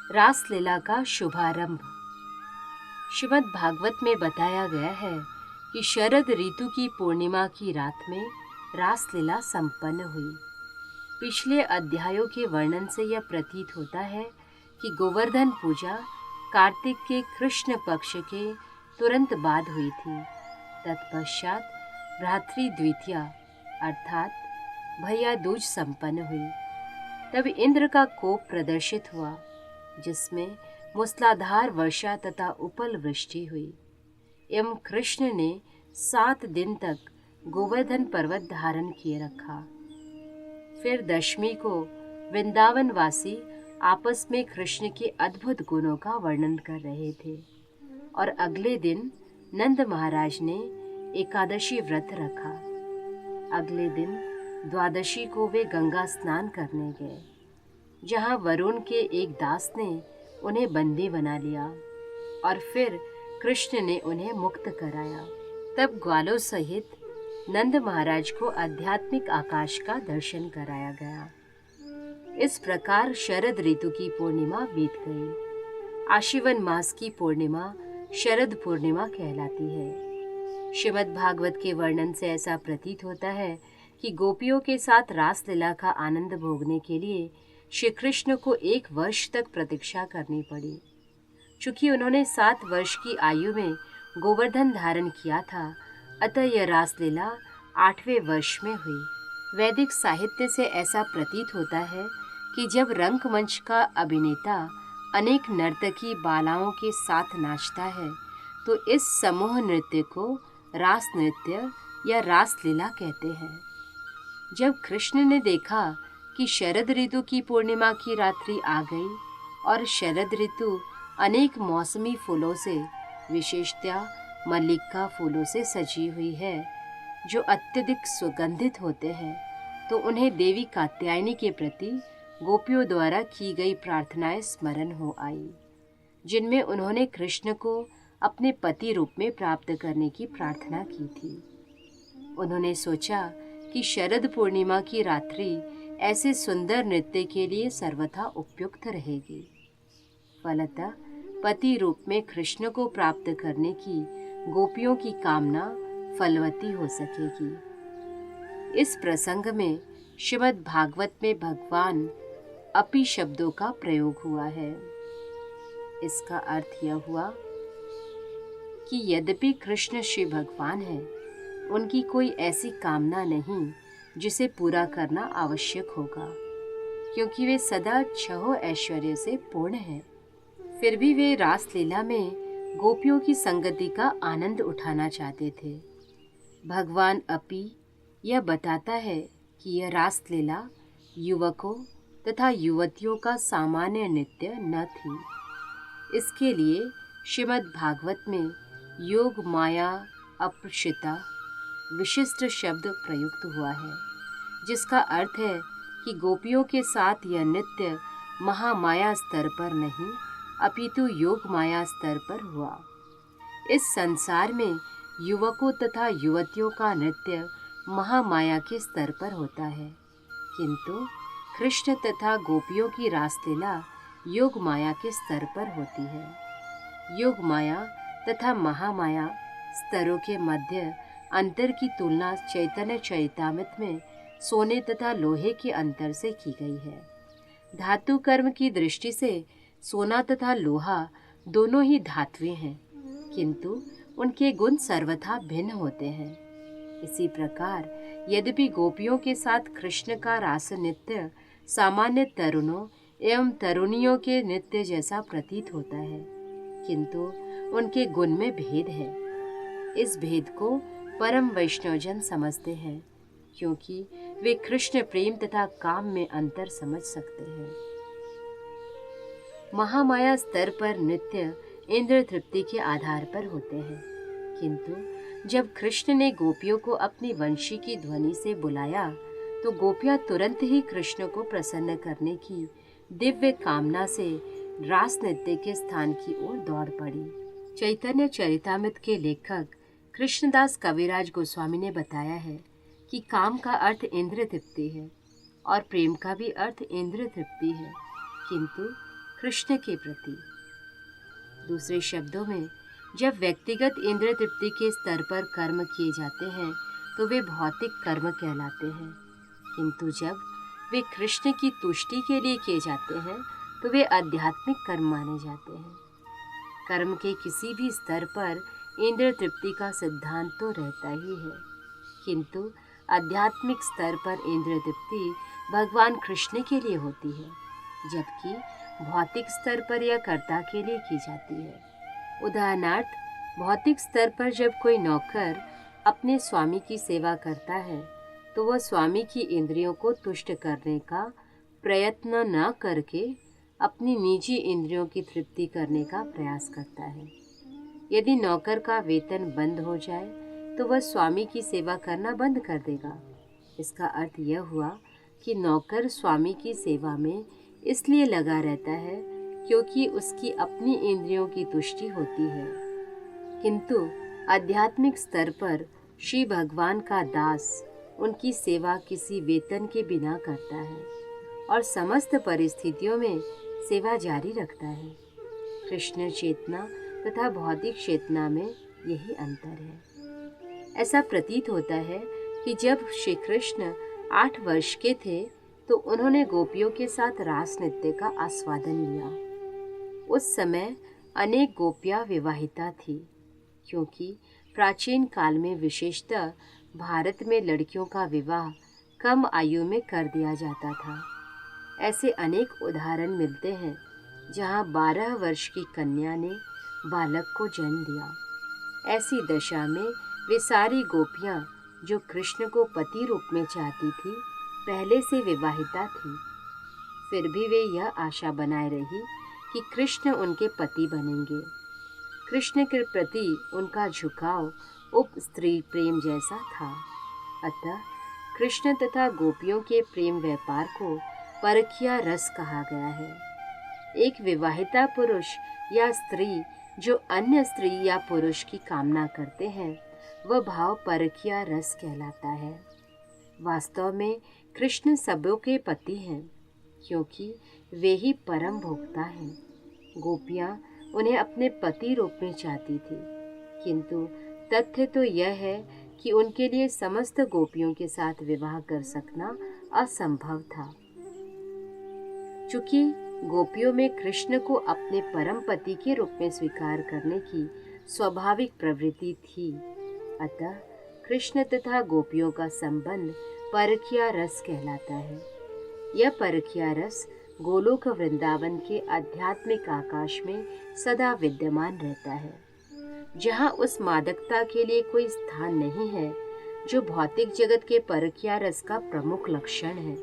रासलीला का शुभारंभ। श्रीमद् भागवत में बताया गया है कि शरद ऋतु की पूर्णिमा की रात में रासलीला संपन्न हुई। पिछले अध्यायों के वर्णन से यह प्रतीत होता है कि गोवर्धन पूजा कार्तिक के कृष्ण पक्ष के तुरंत बाद हुई थी। तत्पश्चात भ्रातृ द्वितीया अर्थात भैया दूज संपन्न हुई। तब इंद्र का कोप प्रदर्शित हुआ, जिसमें मूसलाधार वर्षा तथा उपल वृष्टि हुई एवं कृष्ण ने 7 दिन तक गोवर्धन पर्वत धारण किए रखा। फिर दशमी को वृंदावनवासी आपस में कृष्ण के अद्भुत गुणों का वर्णन कर रहे थे और अगले दिन नंद महाराज ने एकादशी व्रत रखा। अगले दिन द्वादशी को वे गंगा स्नान करने गए, जहाँ वरुण के एक दास ने उन्हें बंदी बना लिया और फिर कृष्ण ने उन्हें मुक्त कराया। तब ग्वालों सहित नंद महाराज को आध्यात्मिक आकाश का दर्शन कराया गया। इस प्रकार शरद ऋतु की पूर्णिमा बीत गई। आश्विन मास की पूर्णिमा शरद पूर्णिमा कहलाती है। श्रीमद् भागवत के वर्णन से ऐसा प्रतीत होता है कि गोपियों के साथ रासलीला का आनंद भोगने के लिए श्री कृष्ण को 1 वर्ष तक प्रतीक्षा करनी पड़ी। चूंकि उन्होंने 7 वर्ष की आयु में गोवर्धन धारण किया था, अतः यह रासलीला 8वें वर्ष में हुई। वैदिक साहित्य से ऐसा प्रतीत होता है कि जब रंगमंच का अभिनेता अनेक नर्तकी बालाओं के साथ नाचता है, तो इस समूह नृत्य को रास नृत्य या रासलीला कहते हैं। जब कृष्ण ने देखा कि शरद ऋतु की पूर्णिमा की रात्रि आ गई और शरद ऋतु अनेक मौसमी फूलों से, विशेषतया मल्लिका फूलों से सजी हुई है, जो अत्यधिक सुगंधित होते हैं, तो उन्हें देवी कात्यायनी के प्रति गोपियों द्वारा की गई प्रार्थनाएं स्मरण हो आई, जिनमें उन्होंने कृष्ण को अपने पति रूप में प्राप्त करने की प्रार्थना की थी। उन्होंने सोचा कि शरद पूर्णिमा की रात्रि ऐसे सुंदर नृत्य के लिए सर्वथा उपयुक्त रहेगी। फलतः पति रूप में कृष्ण को प्राप्त करने की गोपियों की कामना फलवती हो सकेगी। इस प्रसंग में श्रीमद् भागवत में भगवान अपि शब्दों का प्रयोग हुआ है। इसका अर्थ यह हुआ कि यद्यपि कृष्ण श्री भगवान है, उनकी कोई ऐसी कामना नहीं जिसे पूरा करना आवश्यक होगा, क्योंकि वे सदा छहो ऐश्वर्य से पूर्ण हैं। फिर भी वे रासलीला में गोपियों की संगति का आनंद उठाना चाहते थे। भगवान अपि यह बताता है कि यह रासलीला युवकों तथा युवतियों का सामान्य नृत्य न थी। इसके लिए श्रीमद् भागवत में योग माया अप्रशिता विशिष्ट शब्द प्रयुक्त हुआ है, जिसका अर्थ है कि गोपियों के साथ यह नृत्य महामाया स्तर पर नहीं, अपितु योग माया स्तर पर हुआ। इस संसार में युवकों तथा युवतियों का नृत्य महामाया के स्तर पर होता है, किंतु कृष्ण तथा गोपियों की रासलीला योग माया के स्तर पर होती है। योग माया तथा महामाया स्तरों के मध्य अंतर की तुलना चैतन्य चरितामृत में सोने तथा लोहे के अंतर से की गई है। धातु कर्म की दृष्टि से सोना तथा लोहा दोनों ही धात्विक हैं, किंतु उनके गुण सर्वथा भिन्न होते हैं। इसी प्रकार यद्यपि गोपियों के साथ कृष्ण का रास नृत्य सामान्य तरुणों एवं तरुणियों के नृत्य जैसा प्रतीत होता है, किंतु उनके गुण में भेद है। इस भेद को परम वैष्णवजन समझते हैं, क्योंकि वे कृष्ण प्रेम तथा काम में अंतर समझ सकते हैं। महामाया स्तर पर नृत्य इंद्र तृप्ति के आधार पर होते हैं, किंतु जब कृष्ण ने गोपियों को अपनी वंशी की ध्वनि से बुलाया, तो गोपियां तुरंत ही कृष्ण को प्रसन्न करने की दिव्य कामना से रास नृत्य के स्थान की ओर दौड़ पड़ी। चैतन्य चरितामृत के लेखक कृष्णदास कविराज गोस्वामी ने बताया है कि काम का अर्थ इंद्र तृप्ति है और प्रेम का भी अर्थ इंद्र तृप्ति है, किंतु कृष्ण के प्रति। दूसरे शब्दों में, जब व्यक्तिगत इंद्रिय तृप्ति के स्तर पर कर्म किए जाते हैं तो वे भौतिक कर्म कहलाते हैं, किंतु जब वे कृष्ण की तुष्टि के लिए किए जाते हैं तो वे आध्यात्मिक कर्म माने जाते हैं। कर्म के किसी भी स्तर पर इंद्रिय तृप्ति का सिद्धांत तो रहता ही है, किंतु आध्यात्मिक स्तर पर इंद्रिय तृप्ति भगवान कृष्ण के लिए होती है, जबकि भौतिक स्तर पर यह कर्ता के लिए की जाती है। उदाहरणार्थ, भौतिक स्तर पर जब कोई नौकर अपने स्वामी की सेवा करता है तो वह स्वामी की इंद्रियों को तुष्ट करने का प्रयत्न न करके अपनी निजी इंद्रियों की तृप्ति करने का प्रयास करता है। यदि नौकर का वेतन बंद हो जाए तो वह स्वामी की सेवा करना बंद कर देगा। इसका अर्थ यह हुआ कि नौकर स्वामी की सेवा में इसलिए लगा रहता है क्योंकि उसकी अपनी इंद्रियों की तुष्टि होती है, किंतु आध्यात्मिक स्तर पर श्री भगवान का दास उनकी सेवा किसी वेतन के बिना करता है और समस्त परिस्थितियों में सेवा जारी रखता है। कृष्ण चेतना तथा भौतिक चेतना में यही अंतर है। ऐसा प्रतीत होता है कि जब श्री कृष्ण 8 वर्ष के थे तो उन्होंने गोपियों के साथ रास नृत्य का आस्वादन लिया। उस समय अनेक गोपियां विवाहिता थी, क्योंकि प्राचीन काल में विशेषतः भारत में लड़कियों का विवाह कम आयु में कर दिया जाता था। ऐसे अनेक उदाहरण मिलते हैं जहां 12 वर्ष की कन्या ने बालक को जन्म दिया। ऐसी दशा में वे सारी गोपियां जो कृष्ण को पति रूप में चाहती थी पहले से विवाहिता थी। फिर भी वे यह आशा बनाए रही कि कृष्ण उनके पति बनेंगे। कृष्ण के प्रति उनका झुकाव उप स्त्री प्रेम जैसा था। अतः कृष्ण तथा गोपियों के प्रेम व्यापार को परखिया रस कहा गया है। एक विवाहिता पुरुष या स्त्री जो अन्य स्त्री या पुरुष की कामना करते हैं वह भाव परखिया रस कहलाता है। वास्तव में कृष्ण सबों के पति हैं, क्योंकि वे ही परम भोक्ता हैं। गोपियां उन्हें अपने पति रूप में चाहती थी, किंतु तथ्य तो यह है कि उनके लिए समस्त गोपियों के साथ विवाह कर सकना असंभव था। चूंकि गोपियों में कृष्ण को अपने परम पति के रूप में स्वीकार करने की स्वाभाविक प्रवृत्ति थी, अतः कृष्ण तथा गोपियों का संबंध परखिया रस कहलाता है। यह परखिया रस गोलोक वृंदावन के आध्यात्मिक आकाश में सदा विद्यमान रहता है, जहाँ उस मादकता के लिए कोई स्थान नहीं है जो भौतिक जगत के परखिया रस का प्रमुख लक्षण है।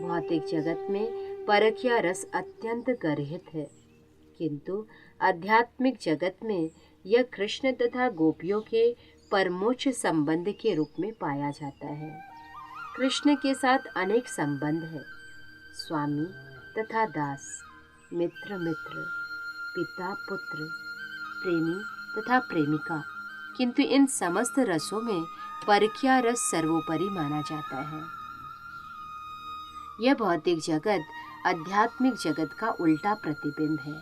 भौतिक जगत में परखिया रस अत्यंत गर्हित है, किंतु आध्यात्मिक जगत में यह कृष्ण तथा गोपियों के परमोच्च संबंध के रूप में पाया जाता है। कृष्ण के साथ अनेक संबंध है, स्वामी तथा दास, मित्र मित्र, पिता पुत्र, प्रेमी तथा प्रेमिका, किंतु इन समस्त रसों में परखिया रस सर्वोपरि माना जाता है। यह भौतिक जगत आध्यात्मिक जगत का उल्टा प्रतिबिंब है।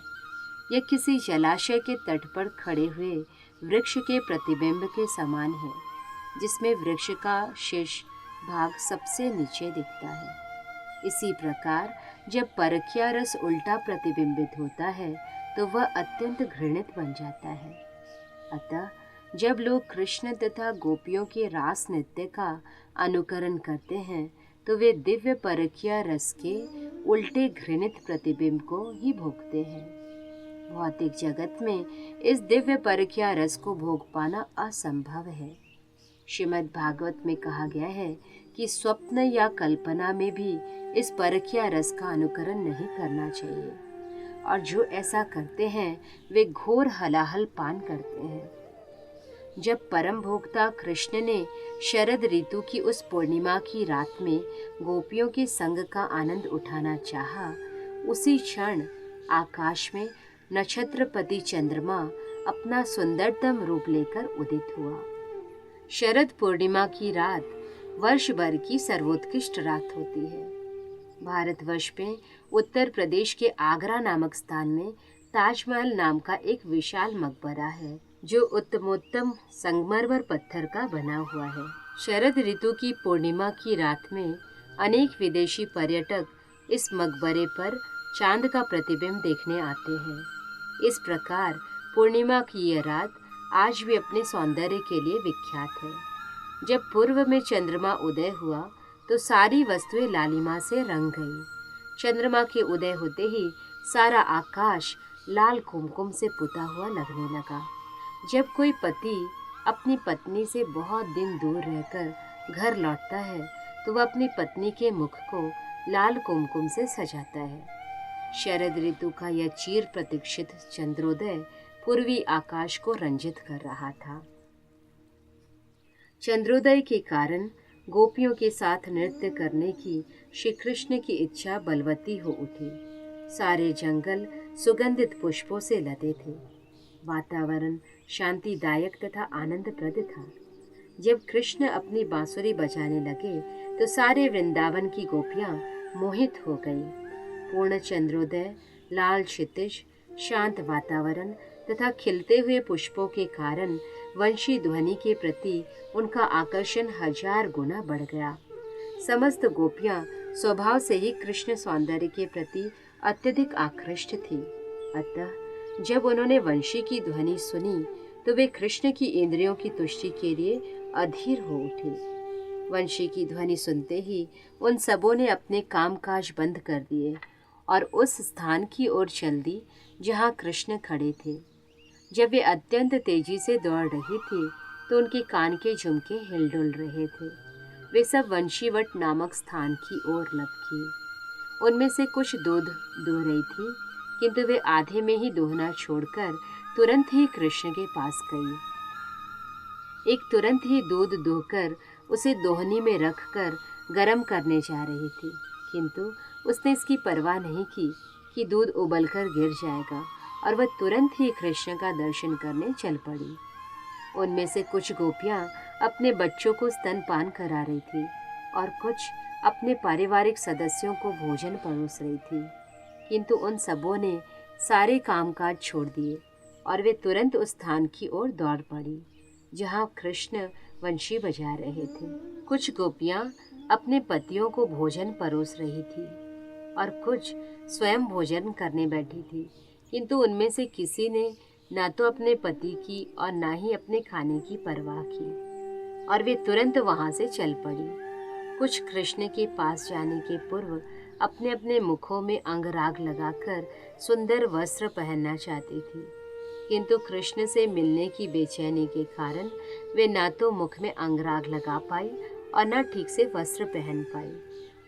यह किसी जलाशय के तट पर खड़े हुए वृक्ष के प्रतिबिंब के समान है, जिसमें वृक्ष का शीर्ष भाग सबसे नीचे दिखता है। इसी प्रकार जब परखिया रस उल्टा प्रतिबिंबित होता है तो वह अत्यंत घृणित बन जाता है। अतः जब लोग कृष्ण तथा गोपियों के रास नृत्य का अनुकरण करते हैं तो वे दिव्य परखिया रस के उल्टे घृणित प्रतिबिंब को ही भोगते हैं। भौतिक जगत में इस दिव्य परखिया रस को भोग पाना असंभव है। श्रीमद् भागवत में कहा गया है कि स्वप्न या कल्पना में भी इस परखिया रस का अनुकरण नहीं करना चाहिए, और जो ऐसा करते हैं वे घोर हलाहल पान करते हैं। जब परम भोक्ता कृष्ण ने शरद ऋतु की उस पूर्णिमा की रात में गोपियों के संग का आनंद उठाना चाहा, उसी क्षण आकाश में नक्षत्रपति चंद्रमा अपना सुंदरतम रूप लेकर उदित हुआ। शरद पूर्णिमा की रात वर्ष भर की सर्वोत्कृष्ट रात होती है। भारतवर्ष में उत्तर प्रदेश के आगरा नामक स्थान में ताजमहल नाम का एक विशाल मकबरा है जो उत्तमोत्तम संगमरमर पत्थर का बना हुआ है। शरद ऋतु की पूर्णिमा की रात में अनेक विदेशी पर्यटक इस मकबरे पर चांद का प्रतिबिंब देखने आते हैं। इस प्रकार पूर्णिमा की यह रात आज भी अपने सौंदर्य के लिए विख्यात है। जब पूर्व में चंद्रमा उदय हुआ तो सारी वस्तुएं लालिमा से रंग गई। चंद्रमा के उदय होते ही सारा आकाश लाल कुमकुम से पुता हुआ लगने लगा। जब कोई पति अपनी पत्नी से बहुत दिन दूर रहकर घर लौटता है तो वह अपनी पत्नी के मुख को लाल कुमकुम से सजाता है। शरद ऋतु का यह चिर प्रतीक्षित चंद्रोदय पूर्वी आकाश को रंजित कर रहा था। चंद्रोदय के कारण गोपियों के साथ नृत्य करने की श्री कृष्ण की इच्छा बलवती हो उठी। सारे जंगल सुगंधित पुष्पों से लदे थे। वातावरण शांतिदायक तथा आनंदप्रद था। जब कृष्ण अपनी बांसुरी बजाने लगे तो सारे वृंदावन की गोपियां मोहित हो गईं। पूर्ण चंद्रोदय, लाल क्षितिज, शांत वातावरण तथा खिलते हुए पुष्पों के कारण वंशी ध्वनि के प्रति उनका आकर्षण 1000 गुना बढ़ गया। समस्त गोपियां स्वभाव से ही कृष्ण सौंदर्य के प्रति अत्यधिक आकृष्ट थी। अतः जब उन्होंने वंशी की ध्वनि सुनी तो वे कृष्ण की इंद्रियों की तुष्टि के लिए अधीर हो उठे। वंशी की ध्वनि सुनते ही उन सबों ने अपने कामकाज बंद कर दिए और उस स्थान की ओर चल दी जहाँ कृष्ण खड़े थे। जब वे अत्यंत तेजी से दौड़ रही थी तो उनके कान के झुमके हिलडुल रहे थे। वे सब वंशीवट नामक स्थान की ओर लपकी। उनमें से कुछ दूध दुह रही थी, किंतु वे आधे में ही दोहना छोड़कर तुरंत ही कृष्ण के पास गई। एक तुरंत ही दूध दुहकर उसे दोहनी में रखकर गर्म करने जा रही थी, किंतु उसने इसकी परवाह नहीं की कि दूध उबलकर गिर जाएगा और वह तुरंत ही कृष्ण का दर्शन करने चल पड़ी। उनमें से कुछ गोपियां अपने बच्चों को स्तनपान करा रही थी और कुछ अपने पारिवारिक सदस्यों को भोजन परोस रही थी, किंतु उन सबों ने सारे कामकाज छोड़ दिए और वे तुरंत उस स्थान की ओर दौड़ पड़ी जहां कृष्ण वंशी बजा रहे थे। कुछ गोपियां अपने पतियों को भोजन परोस रही थी और कुछ स्वयं भोजन करने बैठी थी, किंतु उनमें से किसी ने ना तो अपने पति की और ना ही अपने खाने की परवाह की और वे तुरंत वहां से चल पड़ी। कुछ कृष्ण के पास जाने के पूर्व अपने अपने मुखों में अंगराग लगाकर सुंदर वस्त्र पहनना चाहती थी, किंतु कृष्ण से मिलने की बेचैनी के कारण वे ना तो मुख में अंगराग लगा पाई और न ठीक से वस्त्र पहन पाई।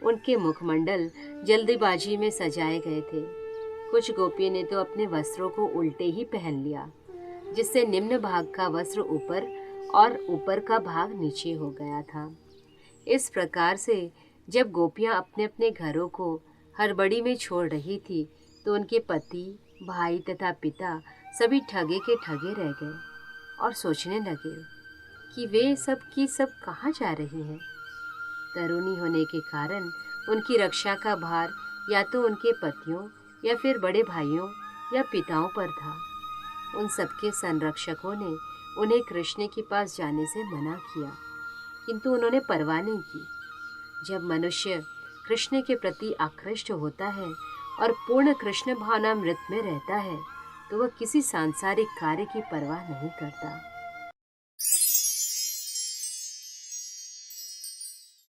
उनके मुखमंडल जल्दीबाजी में सजाए गए थे। कुछ गोपियों ने तो अपने वस्त्रों को उल्टे ही पहन लिया, जिससे निम्न भाग का वस्त्र ऊपर और ऊपर का भाग नीचे हो गया था। इस प्रकार से जब गोपियां अपने अपने घरों को हड़बड़ी में छोड़ रही थी तो उनके पति, भाई तथा पिता सभी ठगे के ठगे रह गए और सोचने लगे कि वे सब की सब कहाँ जा रही हैं। तरुणी होने के कारण उनकी रक्षा का भार या तो उनके पतियों या फिर बड़े भाइयों या पिताओं पर था। उन सबके संरक्षकों ने उन्हें कृष्ण के पास जाने से मना किया, किंतु उन्होंने परवाह नहीं की। जब मनुष्य कृष्ण के प्रति आकृष्ट होता है और पूर्ण कृष्ण भावनामृत में रहता है तो वह किसी सांसारिक कार्य की परवाह नहीं करता।